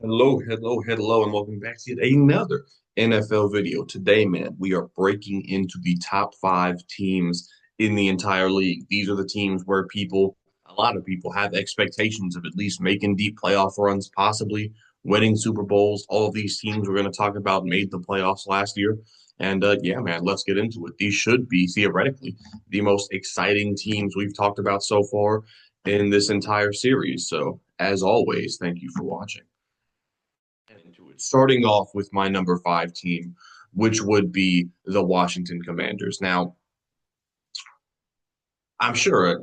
Hello, hello, hello, and welcome back to yet another NFL video. Today, man, we are breaking into the top five teams in the entire league. These are the teams where a lot of people, have expectations of at least making deep playoff runs, possibly winning Super Bowls. All of these teams we're going to talk about made the playoffs last year. And yeah, man, let's get into it. These should be theoretically the most exciting teams we've talked about so far in this entire series. So, as always, thank you for watching into it. Starting off with my number five team, which would be the Washington Commanders. Now, I'm sure,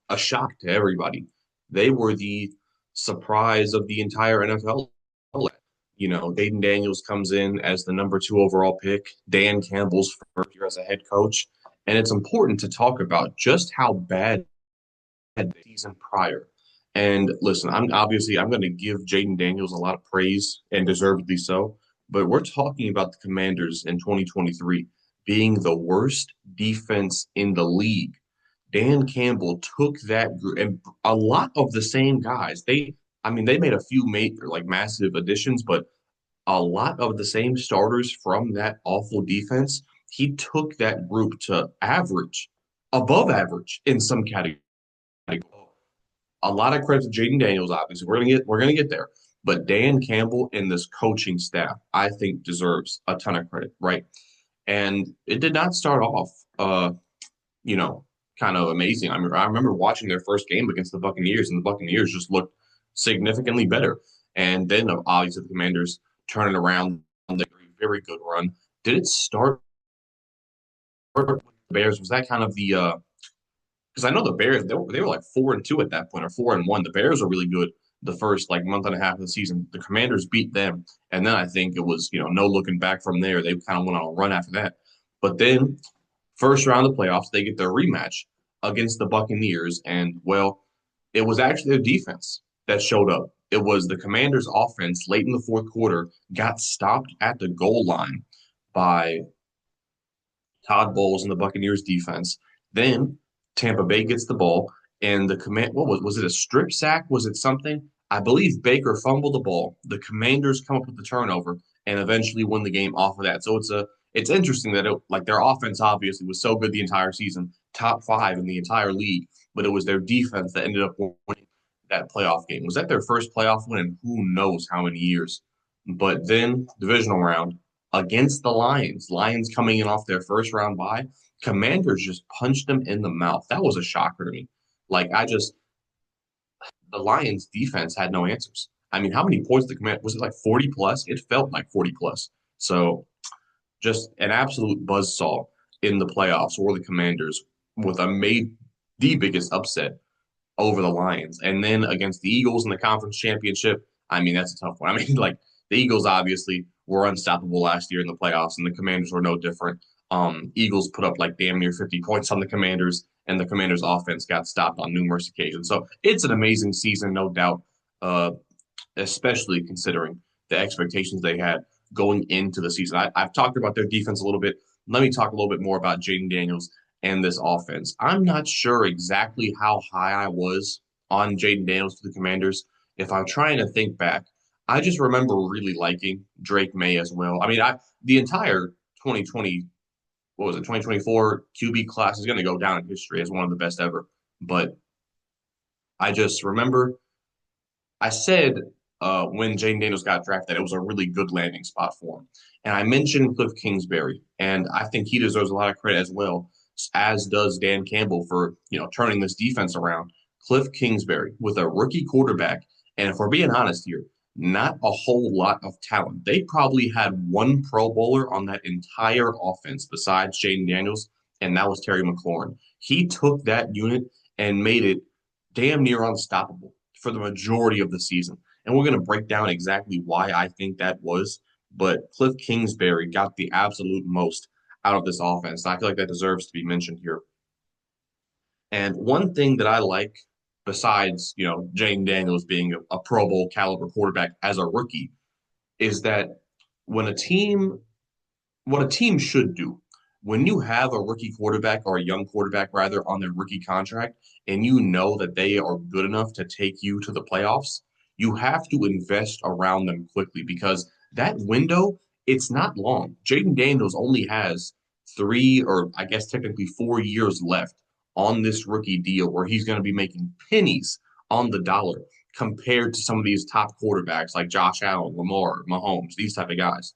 a shock to everybody. They were the surprise of the entire NFL. Dayton Daniels comes in as the number two overall pick, Dan Campbell's first year as a head coach. And it's important to talk about just how bad the season prior. And listen, I'm going to give Jaden Daniels a lot of praise and deservedly so, but we're talking about the Commanders in 2023 being the worst defense in the league. Dan Campbell took that group and a lot of the same guys. They made a few major, like massive additions, but a lot of the same starters from that awful defense. He took that group to average, above average in some categories. A lot of credit to Jaden Daniels. Obviously, we're gonna get there, but Dan Campbell and this coaching staff, I think, deserves a ton of credit, right? And it did not start off, you know, kind of amazing. I mean, I remember watching their first game against the Buccaneers, and the Buccaneers just looked significantly better. And then obviously the Commanders turning around on the very good run. Did it start with the Bears? Was that kind of the because I know the Bears they were like 4-2 at that point or 4-1. The Bears are really good the first like month and a half of the season. The Commanders beat them, and then I think it was no looking back from there. They kind of went on a run after that. But then first round of the playoffs, they get their rematch against the Buccaneers, and well, it was actually their defense that showed up. It was the Commanders' offense late in the fourth quarter got stopped at the goal line by Todd Bowles and the Buccaneers defense. Then Tampa Bay gets the ball, and the command what was it a strip sack? Was it something? I believe Baker fumbled the ball. The Commanders come up with the turnover and eventually win the game off of that. So it's interesting that like their offense obviously was so good the entire season, top five in the entire league, but it was their defense that ended up winning that playoff game. Was that their first playoff win in who knows how many years? But then divisional round, against the Lions. Lions coming in off their first round bye. Commanders just punched them in the mouth. That was a shocker to me. Like the Lions defense had no answers. I mean, how many points the command was it like 40 plus? It felt like 40 plus. So just an absolute buzzsaw in the playoffs or the Commanders with the biggest upset over the Lions. And then against the Eagles in the conference championship, I mean, that's a tough one. I mean, like the Eagles obviously were unstoppable last year in the playoffs, and the Commanders were no different. Eagles put up like damn near 50 points on the Commanders, and the Commanders' offense got stopped on numerous occasions. So it's an amazing season, no doubt, uh, especially considering the expectations they had going into the season. I've talked about their defense a little bit. Let me talk a little bit more about Jaden Daniels and this offense. I'm not sure exactly how high I was on Jaden Daniels to the Commanders. If I'm trying to think back, I just remember really liking Drake May as well. I mean, the entire 2020, what was it, 2024 QB class is going to go down in history as one of the best ever. But I just remember I said when Jaden Daniels got drafted that it was a really good landing spot for him. And I mentioned Cliff Kingsbury, and I think he deserves a lot of credit as well, as does Dan Campbell for turning this defense around. Cliff Kingsbury with a rookie quarterback, and if we're being honest here, not a whole lot of talent. They probably had one Pro Bowler on that entire offense besides Jaden Daniels, and that was Terry McLaurin. He took that unit and made it damn near unstoppable for the majority of the season. And we're going to break down exactly why I think that was. But Cliff Kingsbury got the absolute most out of this offense. And I feel like that deserves to be mentioned here. And one thing that I like, besides, Jane Daniels being a Pro Bowl caliber quarterback as a rookie, is that when a team, what a team should do, when you have a rookie quarterback or a young quarterback rather on their rookie contract, and you know that they are good enough to take you to the playoffs, You have to invest around them quickly because that window, it's not long. Jaden Daniels only has 3 or I guess technically 4 years left on this rookie deal where he's going to be making pennies on the dollar compared to some of these top quarterbacks like Josh Allen, Lamar, Mahomes, these type of guys,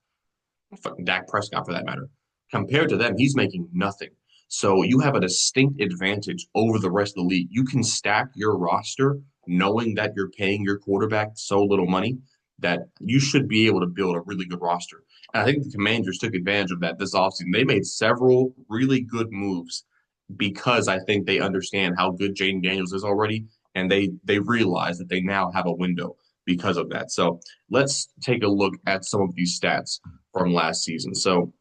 fucking Dak Prescott for that matter. Compared to them, he's making nothing. So you have a distinct advantage over the rest of the league. You can stack your roster knowing that you're paying your quarterback so little money that you should be able to build a really good roster. And I think the Commanders took advantage of that this offseason. They made several really good moves because I think they understand how good Jaden Daniels is already, and they realize that they now have a window because of that. So let's take a look at some of these stats from last season. So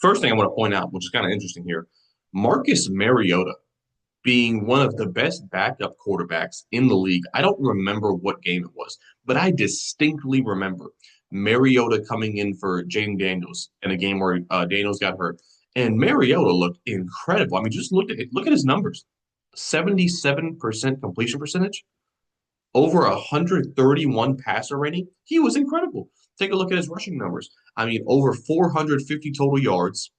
first thing I want to point out, which is kind of interesting here, Marcus Mariota being one of the best backup quarterbacks in the league. I don't remember what game it was, but I distinctly remember Mariota coming in for Jaden Daniels in a game where Daniels got hurt, and Mariota looked incredible. I mean, just look at his numbers: 77% completion percentage, over 131 passer rating. He was incredible. Take a look at his rushing numbers. I mean, over 450 total yards,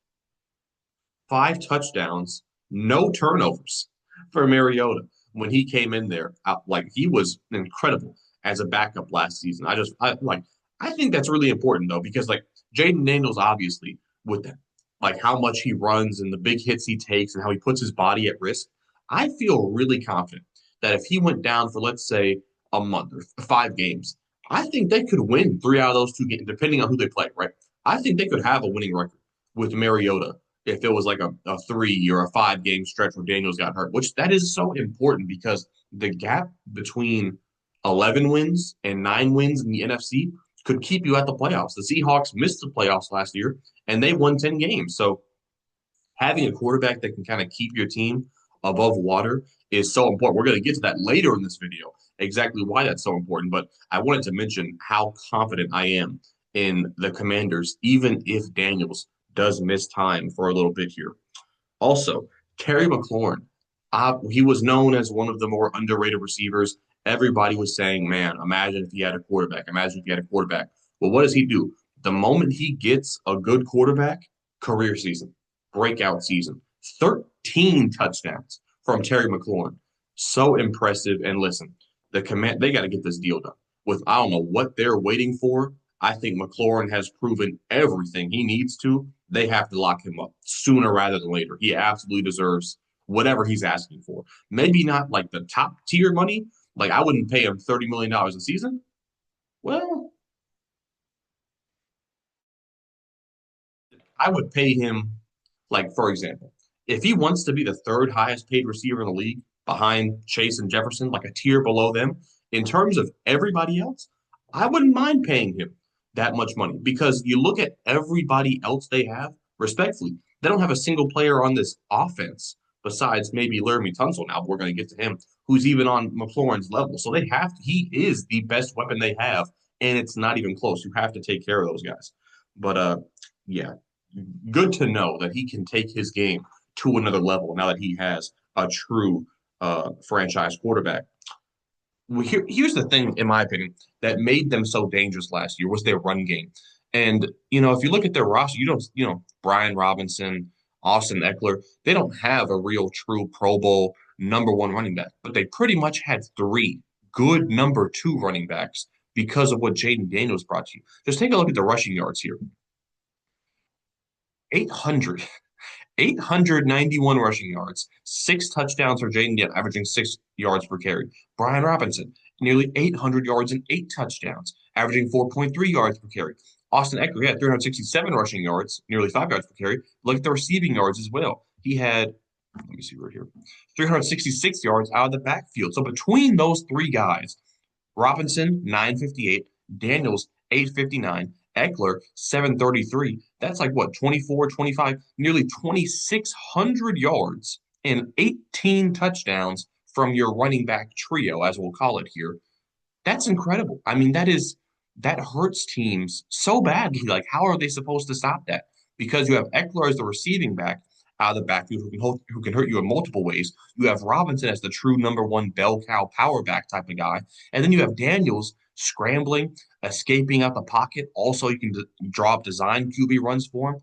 5 touchdowns, no turnovers for Mariota when he came in there. Like he was incredible as a backup last season. I think that's really important though because like Jaden Daniels obviously with that, like how much he runs and the big hits he takes and how he puts his body at risk. I feel really confident that if he went down for let's say a month or 5 games, I think they could win 3 out of those 2 games depending on who they play. Right? I think they could have a winning record with Mariota if it was like a 3 or a 5 game stretch where Daniels got hurt, which that is so important because the gap between 11 wins and 9 wins in the NFC could keep you at the playoffs. The Seahawks missed the playoffs last year and they won 10 games. So having a quarterback that can kind of keep your team above water is so important. We're going to get to that later in this video, exactly why that's so important. But I wanted to mention how confident I am in the Commanders, even if Daniels does miss time for a little bit here. Also, Terry McLaurin, he was known as one of the more underrated receivers. Everybody was saying, man, imagine if he had a quarterback. Imagine if he had a quarterback. Well, what does he do? The moment he gets a good quarterback, career season, breakout season, 13 touchdowns from Terry McLaurin. So impressive. And listen, they got to get this deal done. With I don't know what they're waiting for. I think McLaurin has proven everything he needs to. They have to lock him up sooner rather than later. He absolutely deserves whatever he's asking for. Maybe not like the top tier money. Like I wouldn't pay him $30 million a season. Well, I would pay him, like, for example, if he wants to be the third highest paid receiver in the league behind Chase and Jefferson, like a tier below them, in terms of everybody else, I wouldn't mind paying him that much money because you look at everybody else they have, respectfully, they don't have a single player on this offense besides maybe Laramie Tunsil now, but we're going to get to him, who's even on McLaurin's level. So he is the best weapon they have, and it's not even close. You have to take care of those guys. But yeah, good to know that he can take his game to another level now that he has a true franchise quarterback. Well, here's the thing, in my opinion, that made them so dangerous last year was their run game. And if you look at their roster, Brian Robinson, Austin Eckler, they don't have a real true Pro Bowl number 1 running back, but they pretty much had 3 good number 2 running backs because of what Jaden Daniels brought you. Just take a look at the rushing yards here. 800, 891 rushing yards, 6 touchdowns for Jaden Daniels, averaging 6 yards per carry. Brian Robinson, nearly 800 yards and 8 touchdowns, averaging 4.3 yards per carry. Austin Eckler had 367 rushing yards, nearly 5 yards per carry. Look at the receiving yards as well. He had, let me see right here, 366 yards out of the backfield. So between those 3 guys, Robinson, 958, Daniels, 859, Eckler, 733. That's like what, 24, 25, nearly 2,600 yards and 18 touchdowns from your running back trio, as we'll call it here. That's incredible. I mean, that hurts teams so badly. Like, how are they supposed to stop that? Because you have Eckler as the receiving back. out of the backfield who can hurt you in multiple ways. You have Robinson as the true number one bell cow power back type of guy, and then you have Daniels scrambling, escaping out the pocket. Also, you can draw up design QB runs for him.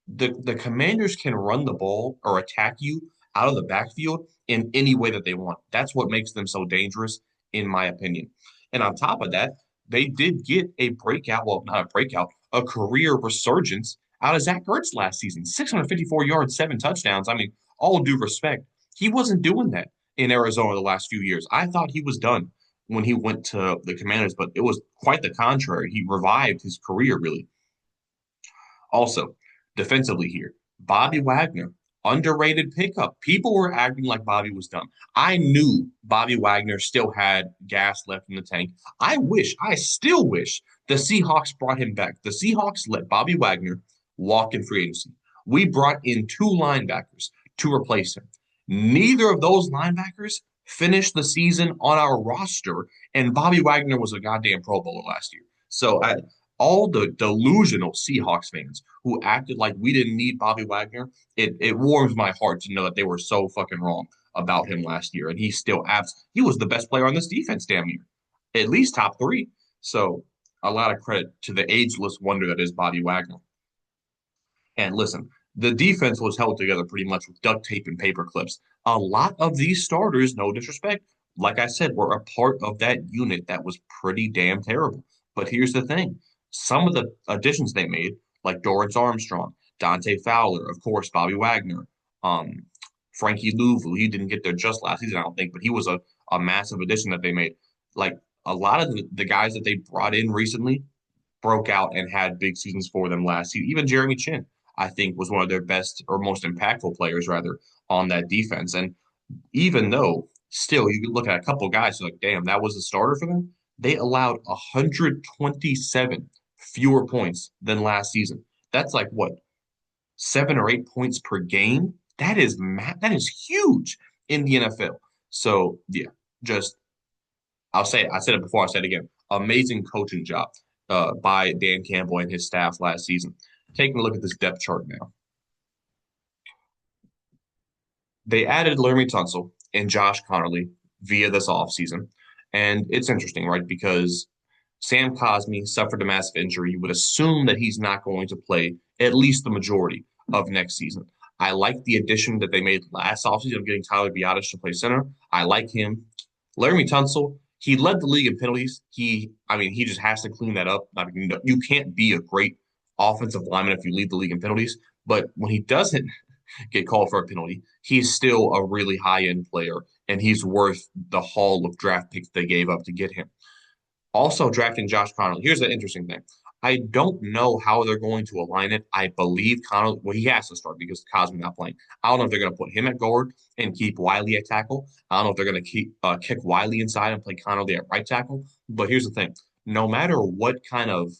The Commanders can run the ball or attack you out of the backfield in any way that they want. That's what makes them so dangerous, in my opinion. And on top of that, they did get a breakout, well, not a breakout, a career resurgence out of Zach Ertz last season. 654 yards, 7 touchdowns. I mean, all due respect, he wasn't doing that in Arizona the last few years. I thought he was done when he went to the Commanders, but it was quite the contrary. He revived his career, really. Also, defensively here, Bobby Wagner, underrated pickup. People were acting like Bobby was done. I knew Bobby Wagner still had gas left in the tank. I still wish the Seahawks brought him back. The Seahawks let Bobby Wagner walk in free agency. We brought in two linebackers to replace him. Neither of those linebackers finished the season on our roster, and Bobby Wagner was a goddamn Pro Bowler last year. So all the delusional Seahawks fans who acted like we didn't need Bobby Wagner, it warms my heart to know that they were so fucking wrong about him last year. And he's still he was the best player on this defense damn near. At least top three. So a lot of credit to the ageless wonder that is Bobby Wagner. And listen, the defense was held together pretty much with duct tape and paper clips. A lot of these starters, no disrespect, like I said, were a part of that unit that was pretty damn terrible. But here's the thing some of the additions they made, like Dorrance Armstrong, Dante Fowler, of course, Bobby Wagner, um, Frankie Louvu, he didn't get there just last season, I don't think, but he was a massive addition that they made. Like a lot of the guys that they brought in recently broke out and had big seasons for them last season. Even Jeremy Chin, I think, was one of their best or most impactful players, rather, on that defense. And even though still you look at a couple guys like, damn, that was a starter for them, they allowed 127 fewer points than last season. That's like what, 7 or 8 points per game? That is huge in the NFL. So yeah, just I'll say it. I said it before. I said it again. Amazing coaching job by Dan Campbell and his staff last season. Taking a look at this depth chart now, they added Laremy Tunsil and Josh Conerly via this offseason. And it's interesting, right? Because Sam Cosmi suffered a massive injury. You would assume that he's not going to play at least the majority of next season. I like the addition that they made last offseason of getting Tyler Biadasz to play center. I like him. Laremy Tunsil, he led the league in penalties. I mean, he just has to clean that up. I mean, you can't be a great offensive lineman if you lead the league in penalties. But when he doesn't get called for a penalty, he's still a really high end player, and he's worth the haul of draft picks they gave up to get him. Also, drafting Josh Connolly. Here's the interesting thing. I don't know how they're going to align it. I believe Connolly, well, he has to start because Cosmi not playing. I don't know if they're going to put him at guard and keep Wiley at tackle. I don't know if they're going to kick Wiley inside and play Connolly at right tackle. But here's the thing: no matter what kind of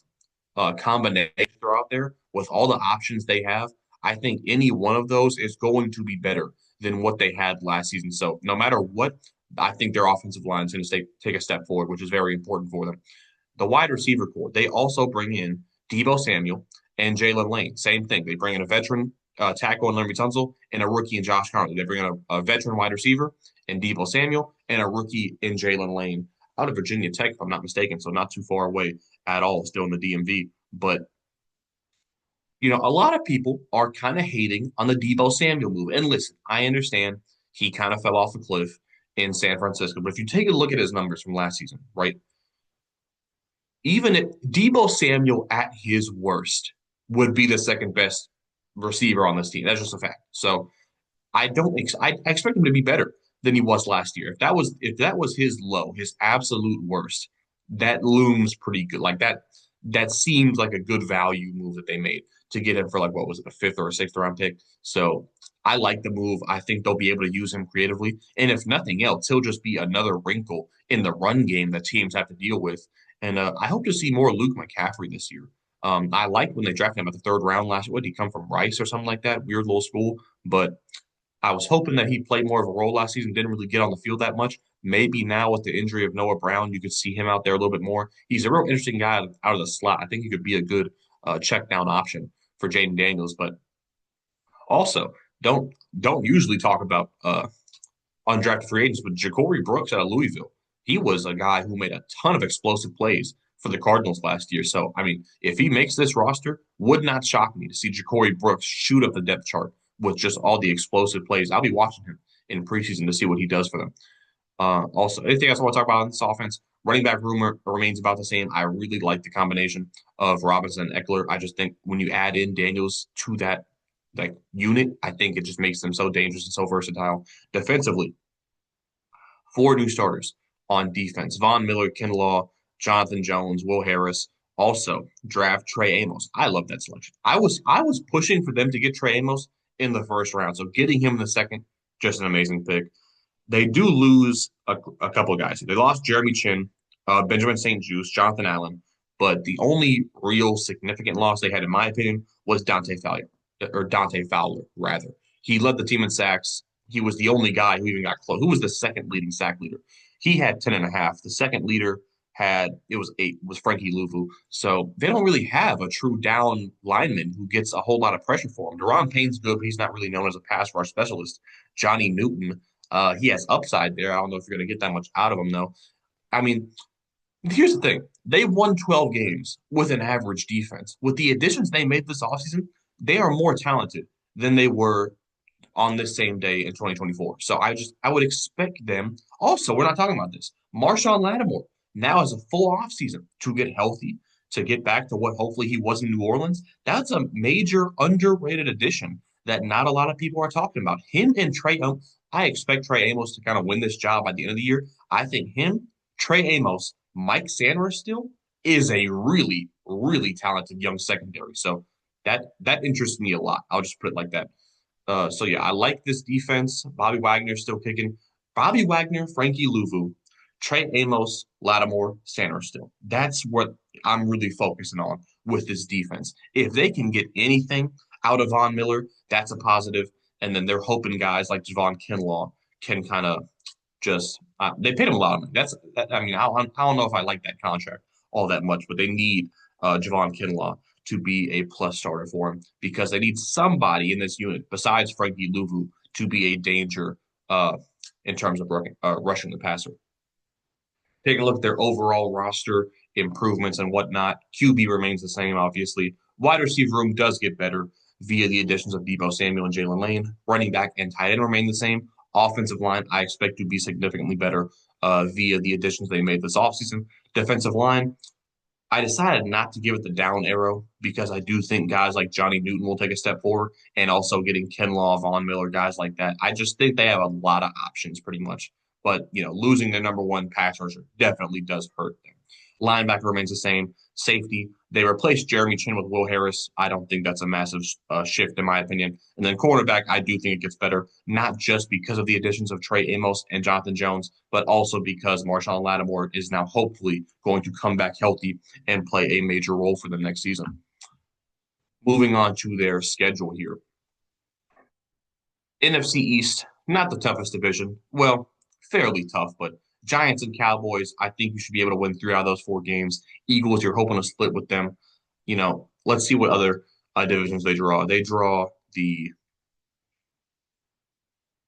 combination are out there, with all the options they have, I think any one of those is going to be better than what they had last season. So no matter what, I think their offensive line is going to take a step forward, which is very important for them. The wide receiver core, they also bring in Deebo Samuel and Jalen Lane. Same thing. They bring in a veteran tackle in Laremy Tunsil and a rookie in Josh Connolly. They bring in a veteran wide receiver in Deebo Samuel and a rookie in Jalen Lane out of Virginia Tech, if I'm not mistaken. So not too far away at all, still in the DMV. But a lot of people are kind of hating on the Deebo Samuel move. And listen, I understand he kind of fell off a cliff in San Francisco. But if you take a look at his numbers from last season, right? Even if Deebo Samuel at his worst would be the second best receiver on this team. That's just a fact. So I expect him to be better than he was last year. If that was his low, his absolute worst, that looms pretty good. Like that seems like a good value move that they made to get him for like what was it, a fifth or a sixth round pick. So I like the move. I think they'll be able to use him creatively. And if nothing else, he'll just be another wrinkle in the run game that teams have to deal with. And I hope to see more Luke McCaffrey this year. I liked when they drafted him at the third round last year. What did he come from, Rice or something like that? Weird little school. But I was hoping that he played more of a role last season, didn't really get on the field that much. Maybe now with the injury of Noah Brown, you could see him out there a little bit more. He's a real interesting guy out of the slot. I think he could be a good check down option for Jaden Daniels. But also, don't don't usually talk about undrafted free agents, but Ja'Cory Brooks out of Louisville, he was a guy who made a ton of explosive plays for the Cardinals last year. So, I mean, if he makes this roster, would not shock me to see Ja'Cory Brooks shoot up the depth chart with just all the explosive plays. I'll be watching him in preseason to see what he does for them. Also, anything else I want to talk about in this offense? Running back rumor remains about the same. I really like the combination of Robinson and Eckler. I just think when you add in Daniels to that like unit, I think it just makes them so dangerous and so versatile. Defensively, four new starters on defense: Von Miller, Kinlaw, Jonathan Jones, Will Harris. Also, draft Trey Amos. I love that selection. I was pushing for them to get Trey Amos in the first round. So getting him in the second, just an amazing pick. They do lose a couple of guys. They lost Jeremy Chin, Benjamin St-Juste, Jonathan Allen, but the only real significant loss they had, in my opinion, was Dante Fowler, rather. He led the team in sacks. He was the only guy who even got close. Who was the second leading sack leader? He had 10 and a half. The second leader it was 8, was Frankie Louvu. So they don't really have a true down lineman who gets a whole lot of pressure for him. Deron Payne's good, but he's not really known as a pass rush specialist. Johnny Newton, he has upside there. I don't know if you're going to get that much out of him, though. I mean, here's the thing. They won 12 games with an average defense. With the additions they made this offseason, they are more talented than they were on this same day in 2024. So I would expect them. Also, we're not talking about this. Marshawn Lattimore now has a full offseason to get healthy, to get back to what hopefully he was in New Orleans. That's a major underrated addition that not a lot of people are talking about. Him and Trey, I expect Trey Amos to kind of win this job by the end of the year. I think him, Trey Amos, Mike Sanders still is a really, really talented young secondary. So that interests me a lot. I'll just put it like that. So yeah, I like this defense. Bobby Wagner still kicking. Bobby Wagner, Frankie Louvu, Trey Amos, Lattimore, Sanders still. That's what I'm really focusing on with this defense. If they can get anything out of Von Miller, that's a positive. And then they're hoping guys like Javon Kinlaw can kind of just they paid him a lot of money. I mean, I don't know if I like that contract all that much, but they need Javon Kinlaw to be a plus starter for him because they need somebody in this unit besides Frankie Louvu to be a danger in terms of rushing the passer. Taking a look at their overall roster improvements and whatnot, QB remains the same, obviously. Wide receiver room does get better via the additions of Deebo Samuel and Jalen Lane. Running back and tight end remain the same. Offensive line, I expect to be significantly better via the additions they made this offseason. Defensive line, I decided not to give it the down arrow because I do think guys like Johnny Newton will take a step forward and also getting Kinlaw, Von Miller, guys like that. I just think they have a lot of options pretty much. But, losing their number one pass rusher definitely does hurt them. Linebacker remains the same. Safety, they replaced Jeremy Chin with Will Harris. I don't think that's a massive shift, in my opinion. And then cornerback, I do think it gets better, not just because of the additions of Trey Amos and Jonathan Jones, but also because Marshawn Lattimore is now hopefully going to come back healthy and play a major role for them next season. Moving on to their schedule here. NFC East, not the toughest division. Well, fairly tough, but Giants and Cowboys, I think you should be able to win 3 out of those 4 games. Eagles, you're hoping to split with them. Let's see what other divisions they draw. They draw the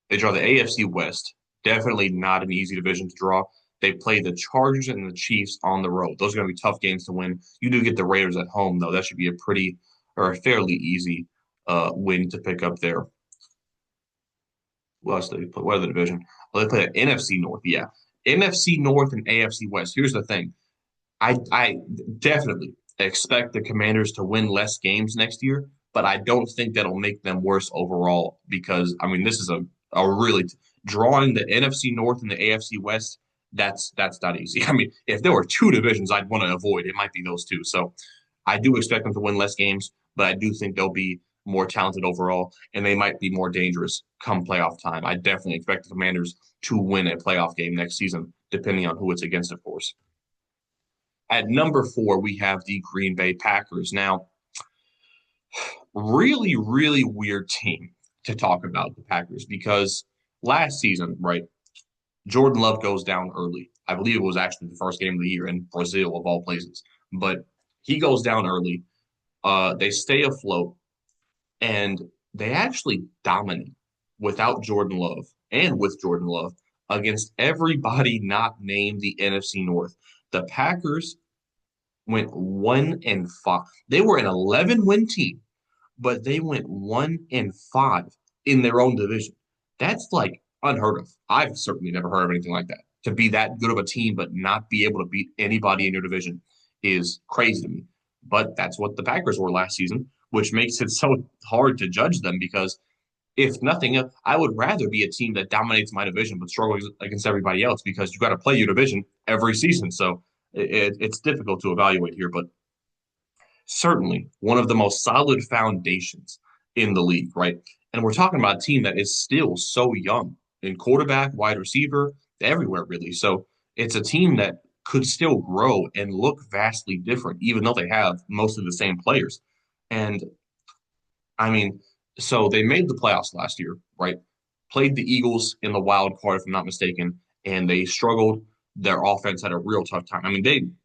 AFC West. Definitely not an easy division to draw. They play the Chargers and the Chiefs on the road. Those are going to be tough games to win. You do get the Raiders at home, though. That should be a fairly easy win to pick up there. What else do they play? What other division? Well, they play the NFC North. Yeah, NFC North and AFC West. Here's the thing. I definitely expect the Commanders to win less games next year, but I don't think that'll make them worse overall because I mean this is a really drawing the NFC North and the AFC West. That's not easy. I mean, if there were 2 divisions I'd want to avoid, it might be those 2. So I do expect them to win less games, but I do think they'll be more talented overall, and they might be more dangerous come playoff time. I definitely expect the Commanders to win a playoff game next season, depending on who it's against, of course. At number 4, we have the Green Bay Packers. Now, really, really weird team to talk about the Packers because last season, right, Jordan Love goes down early. I believe it was actually the first game of the year in Brazil, of all places. But he goes down early. They stay afloat. And they actually dominate without Jordan Love and with Jordan Love against everybody not named the NFC North. The Packers went 1-5. They were an 11-win team, but they went 1-5 in their own division. That's like unheard of. I've certainly never heard of anything like that. To be that good of a team but not be able to beat anybody in your division is crazy to me. But that's what the Packers were last season, which makes it so hard to judge them because if nothing else, I would rather be a team that dominates my division but struggles against everybody else because you got to play your division every season. So it's difficult to evaluate here, but certainly one of the most solid foundations in the league, right? And we're talking about a team that is still so young in quarterback, wide receiver, everywhere really. So it's a team that could still grow and look vastly different, even though they have mostly the same players. And I mean, so they made the playoffs last year, right? Played the Eagles in the wild card, if I'm not mistaken, and they struggled. Their offense had a real tough time. I mean,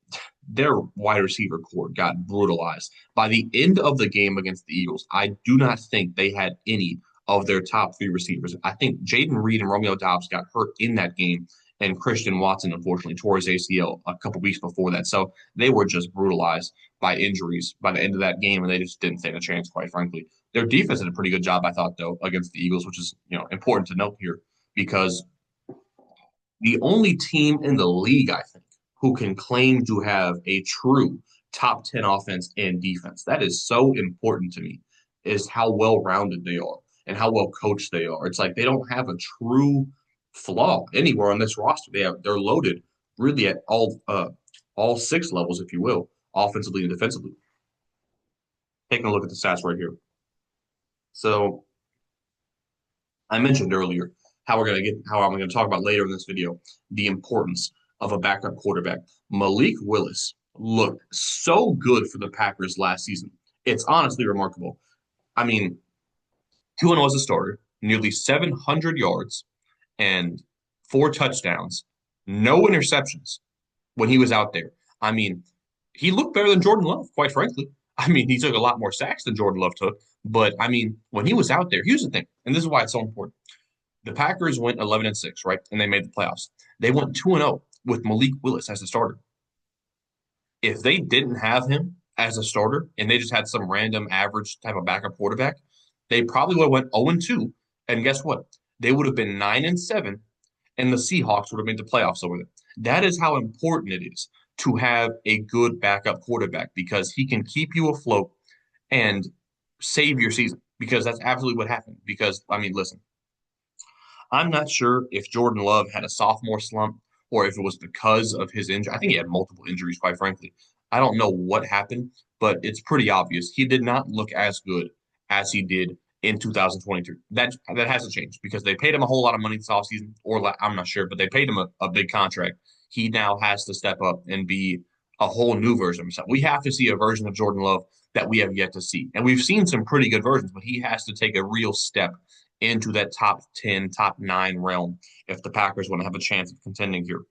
their wide receiver core got brutalized. By the end of the game against the Eagles, I do not think they had any of their top three receivers. I think Jaden Reed and Romeo Doubs got hurt in that game, and Christian Watson unfortunately tore his ACL a couple weeks before that. So they were just brutalized by injuries by the end of that game, and they just didn't stand a chance, quite frankly. Their defense did a pretty good job, I thought, though, against the Eagles, which is important to note here because the only team in the league, I think, who can claim to have a true top 10 offense and defense. That is so important to me, is how well rounded they are and how well coached they are. It's like they don't have a true flaw anywhere on this roster. They're loaded really at all six levels, if you will, offensively and defensively. Taking a look at the stats right here. So I mentioned earlier how I'm going to talk about later in this video the importance of a backup quarterback. Malik Willis looked so good for the Packers last season. It's honestly remarkable. I mean, 2-0 as a starter, nearly 700 yards and 4 touchdowns, no interceptions when he was out there. I mean, he looked better than Jordan Love, quite frankly. I mean, he took a lot more sacks than Jordan Love took, but I mean, when he was out there, here's the thing, and this is why it's so important. The Packers went 11-6, right? And they made the playoffs. They went 2-0 with Malik Willis as the starter. If they didn't have him as a starter and they just had some random average type of backup quarterback, they probably would have went 0-2. And guess what? They would have been 9-7, and the Seahawks would have made the playoffs over them. That is how important it is to have a good backup quarterback because he can keep you afloat and save your season. Because that's absolutely what happened. Because, I mean, listen, I'm not sure if Jordan Love had a sophomore slump or if it was because of his injury. I think he had multiple injuries, quite frankly. I don't know what happened, but it's pretty obvious. He did not look as good as he did in 2023. That hasn't changed because they paid him a whole lot of money this offseason, or I'm not sure, but they paid him a big contract. He now has to step up and be a whole new version of himself. We have to see a version of Jordan Love that we have yet to see. And we've seen some pretty good versions, but he has to take a real step into that top 10, top 9 realm if the Packers want to have a chance of contending here.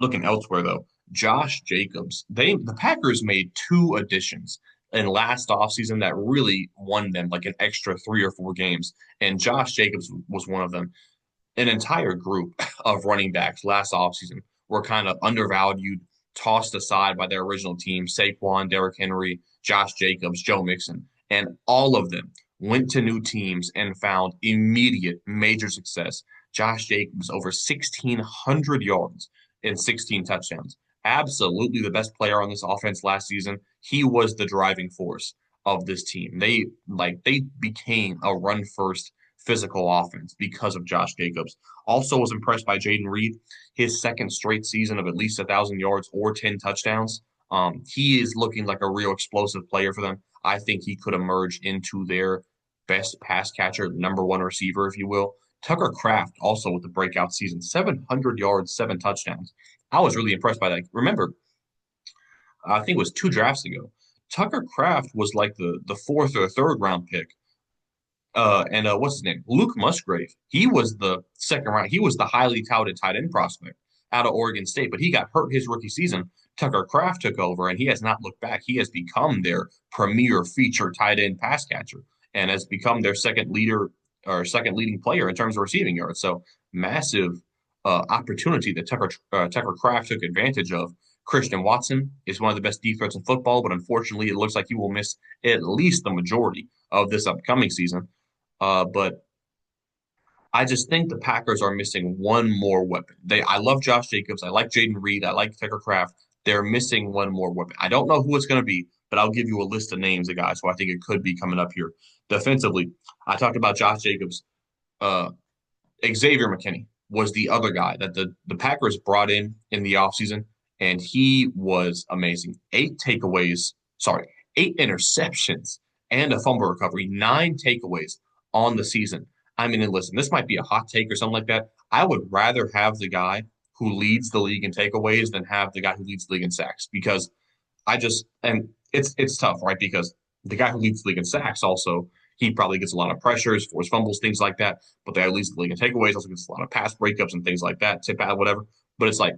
Looking elsewhere, though, Josh Jacobs. The Packers made 2 additions in last offseason that really won them like an extra 3 or 4 games. And Josh Jacobs was one of them. An entire group of running backs last offseason were kind of undervalued, tossed aside by their original team, Saquon, Derrick Henry, Josh Jacobs, Joe Mixon, and all of them went to new teams and found immediate major success. Josh Jacobs over 1,600 yards and 16 touchdowns. Absolutely the best player on this offense last season. He was the driving force of this team. They became a run first physical offense because of Josh Jacobs. Also was impressed by Jaden Reed, his second straight season of at least 1,000 yards or 10 touchdowns. He is looking like a real explosive player for them. I think he could emerge into their best pass catcher, number one receiver, if you will. Tucker Kraft also with the breakout season, 700 yards, 7 touchdowns. I was really impressed by that. Remember, I think it was 2 drafts ago. Tucker Kraft was like the fourth or third round pick. And what's his name? Luke Musgrave. He was the second round. He was the highly touted tight end prospect out of Oregon State, but he got hurt his rookie season. Tucker Kraft took over, and he has not looked back. He has become their premier feature tight end pass catcher. and has become their second leader or second leading player in terms of receiving yards. So massive opportunity that Tucker Kraft took advantage of. Christian Watson is one of the best defenses in football, but unfortunately, it looks like he will miss at least the majority of this upcoming season. But I just think the Packers are missing one more weapon. I love Josh Jacobs. I like Jaden Reed. I like Tucker Kraft. They're missing one more weapon. I don't know who it's going to be, but I'll give you a list of names of guys who I think it could be coming up here. Defensively, I talked about Josh Jacobs. Uh, Xavier McKinney was the other guy that the Packers brought in the offseason, and he was amazing. 8 interceptions and a fumble recovery, 9 takeaways on the season. I mean, and listen, this might be a hot take or something like that. I would rather have the guy who leads the league in takeaways than have the guy who leads the league in sacks because and it's tough, right? Because the guy who leads the league in sacks also he probably gets a lot of pressures, forced fumbles, things like that. But the guy who leads the league in takeaways also gets a lot of pass breakups and things like that, tip out, whatever. But it's like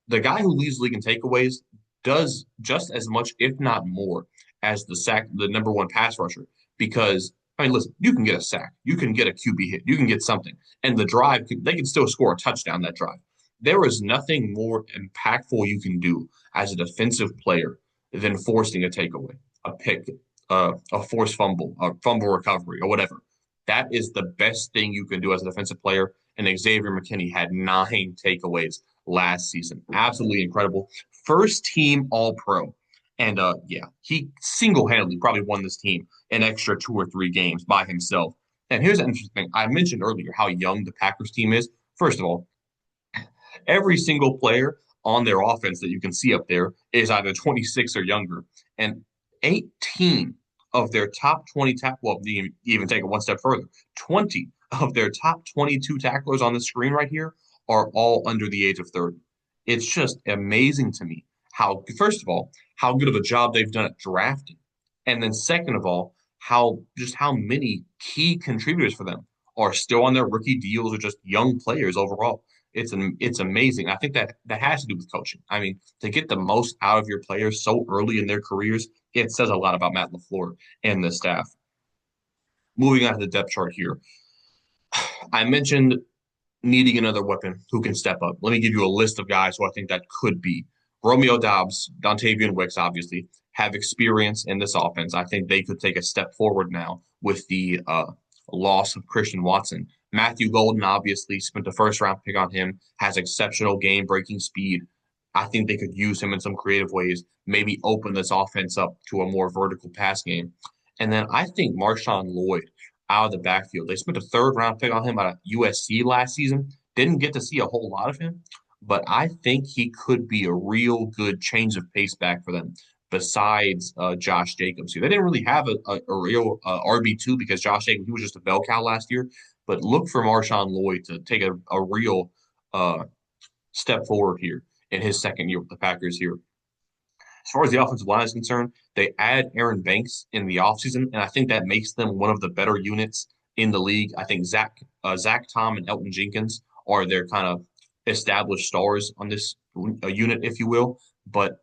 the guy who leads the league in takeaways does just as much, if not more, as the number one pass rusher. Because I mean, listen, you can get a sack, you can get a QB hit, you can get something, and they can still score a touchdown that drive. There is nothing more impactful you can do as a defensive player than forcing a takeaway, a pick, a forced fumble, a fumble recovery, or whatever. That is the best thing you can do as a defensive player. And Xavier McKinney had 9 takeaways last season. Absolutely incredible. First team All Pro. And yeah, he single handedly probably won this team an extra 2 or 3 games by himself. And here's an interesting thing. I mentioned earlier how young the Packers team is. First of all, every single player on their offense that you can see up there is either 26 or younger. And 18 of their top 20 well, you even take it one step further, 20 of their top 22 tacklers on the screen right here are all under the age of 30. It's just amazing to me how, first of all, how good of a job they've done at drafting. And then second of all, how many key contributors for them are still on their rookie deals or just young players overall. It's amazing. I think that has to do with coaching. I mean, to get the most out of your players so early in their careers, it says a lot about Matt LaFleur and the staff. Moving on to the depth chart here, I mentioned needing another weapon who can step up. Let me give you a list of guys who I think that could be. Romeo Doubs, Dontavian Wicks, obviously, have experience in this offense. I think they could take a step forward now with the loss of Christian Watson. Matthew Golden, obviously, spent a first round pick on him, has exceptional game breaking speed. I think they could use him in some creative ways, maybe open this offense up to a more vertical pass game. And then I think Marshawn Lloyd out of the backfield. They spent a third round pick on him out of USC last season. Didn't get to see a whole lot of him, but I think he could be a real good change of pace back for them besides Josh Jacobs. They didn't really have a real RB2 because Josh Jacobs, he was just a bell cow last year. But look for Marshawn Lloyd to take a real step forward here in his second year with the Packers here. As far as the offensive line is concerned, they add Aaron Banks in the offseason, and I think that makes them one of the better units in the league. I think Zach Tom and Elton Jenkins are their kind of established stars on this unit, if you will. But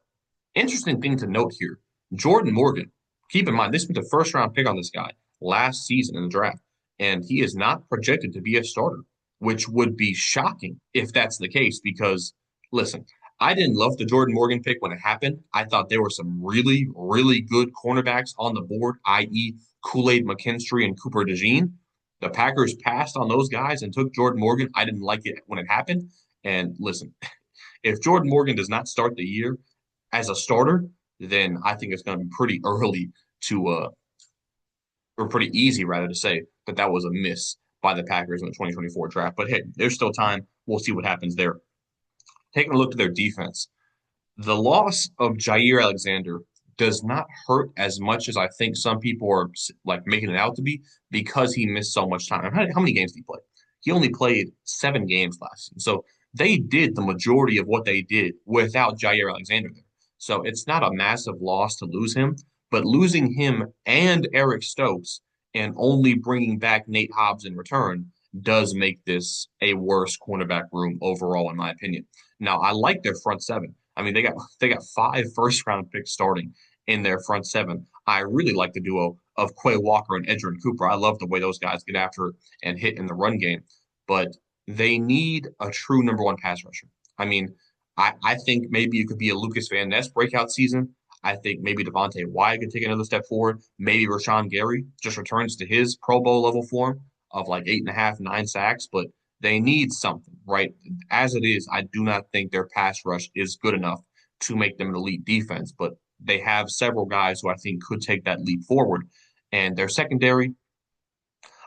interesting thing to note here, Jordan Morgan, keep in mind, this was the first round pick on this guy last season in the draft, and he is not projected to be a starter, which would be shocking if that's the case because, listen, I didn't love the Jordan Morgan pick when it happened. I thought there were some really, really good cornerbacks on the board, i.e., Kool-Aid McKinstry and Cooper DeJean. The Packers passed on those guys and took Jordan Morgan. I didn't like it when it happened. And listen, if Jordan Morgan does not start the year as a starter, then I think it's going to be pretty early or pretty easy rather to say that was a miss by the Packers in the 2024 draft. But hey, there's still time. We'll see what happens there. Taking a look at their defense, the loss of Jaire Alexander does not hurt as much as I think some people are like making it out to be because he missed so much time. How many games did he play? He only played 7 games last season. So they did the majority of what they did without Jaire Alexander there. So it's not a massive loss to lose him, but losing him and Eric Stokes and only bringing back Nate Hobbs in return does make this a worse cornerback room overall, in my opinion. Now, I like their front seven. I mean, they got 5 first round picks starting in their front seven. I really like the duo of Quay Walker and Edgerrin Cooper. I love the way those guys get after it and hit in the run game, but they need a true number one pass rusher. I mean, I think maybe it could be a Lucas Van Ness breakout season. I think maybe Devontae Wyatt could take another step forward. Maybe Rashawn Gary just returns to his Pro Bowl level form of like 8.5, 9 sacks, but they need something, right? As it is, I do not think their pass rush is good enough to make them an elite defense, but they have several guys who I think could take that leap forward. And their secondary,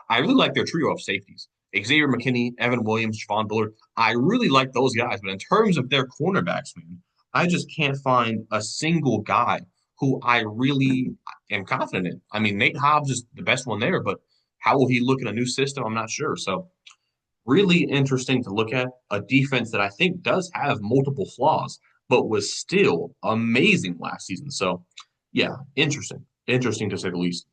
I really like their trio of safeties. Xavier McKinney, Evan Williams, Javon Bullard. I really like those guys, but in terms of their cornerbacks, man, I just can't find a single guy who I really am confident in. I mean, Nate Hobbs is the best one there, but how will he look in a new system? I'm not sure. So really interesting to look at a defense that I think does have multiple flaws, but was still amazing last season. So, yeah, interesting to say the least.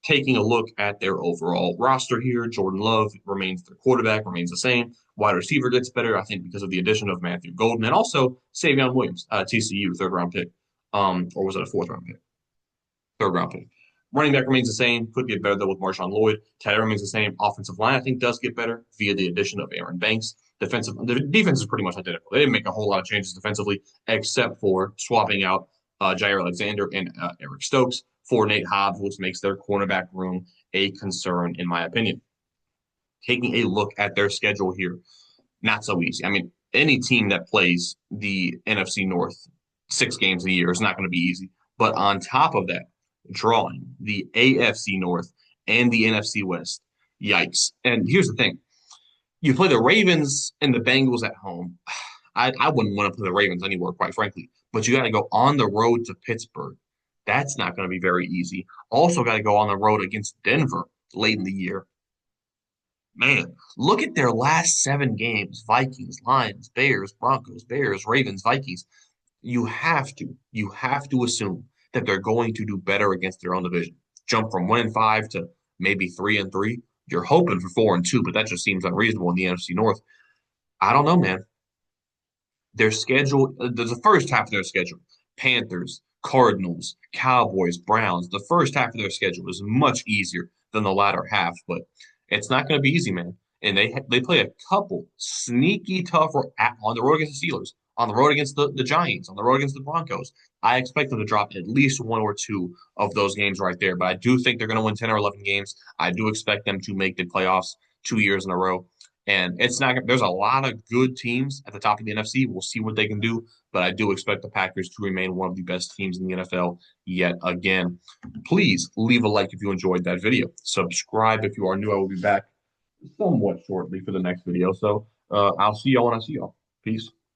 Taking a look at their overall roster here, Jordan Love remains their quarterback, remains the same. Wide receiver gets better, I think, because of the addition of Matthew Golden and also Savion Williams, TCU, third round pick. Or was it a fourth round pick? Third round pick. Running back remains the same. Could get better though with Marshawn Lloyd. Tight end remains the same. Offensive line, I think, does get better via the addition of Aaron Banks. The defense is pretty much identical. They didn't make a whole lot of changes defensively, except for swapping out Jair Alexander and Eric Stokes for Nate Hobbs, which makes their cornerback room a concern, in my opinion. Taking a look at their schedule here, not so easy. I mean, any team that plays the NFC North 6 games a year is not going to be easy. But on top of that, drawing the AFC North and the NFC West, yikes. And here's the thing. You play the Ravens and the Bengals at home. I wouldn't want to play the Ravens anywhere, quite frankly. But you got to go on the road to Pittsburgh. That's not going to be very easy. Also, got to go on the road against Denver late in the year. Man, look at their last 7 games: Vikings, Lions, Bears, Broncos, Bears, Ravens, Vikings. You have to assume that they're going to do better against their own division. Jump from 1-5 to maybe 3-3. You're hoping for 4-2, but that just seems unreasonable in the NFC North. I don't know, man. Their schedule, there's the first half of their schedule: Panthers, Cardinals, Cowboys, Browns. The first half of their schedule is much easier than the latter half, but it's not going to be easy, man. And they play a couple sneaky tough on the road against the Steelers, on the road against the Giants, on the road against the Broncos. I expect them to drop at least one or two of those games right there, but I do think they're going to win 10 or 11 games. I do expect them to make the playoffs 2 years in a row. And it's not, there's a lot of good teams at the top of the NFC. We'll see what they can do, but I do expect the Packers to remain one of the best teams in the NFL yet again. Please leave a like if you enjoyed that video. Subscribe if you are new. I will be back somewhat shortly for the next video. So I'll see y'all when I see y'all. Peace.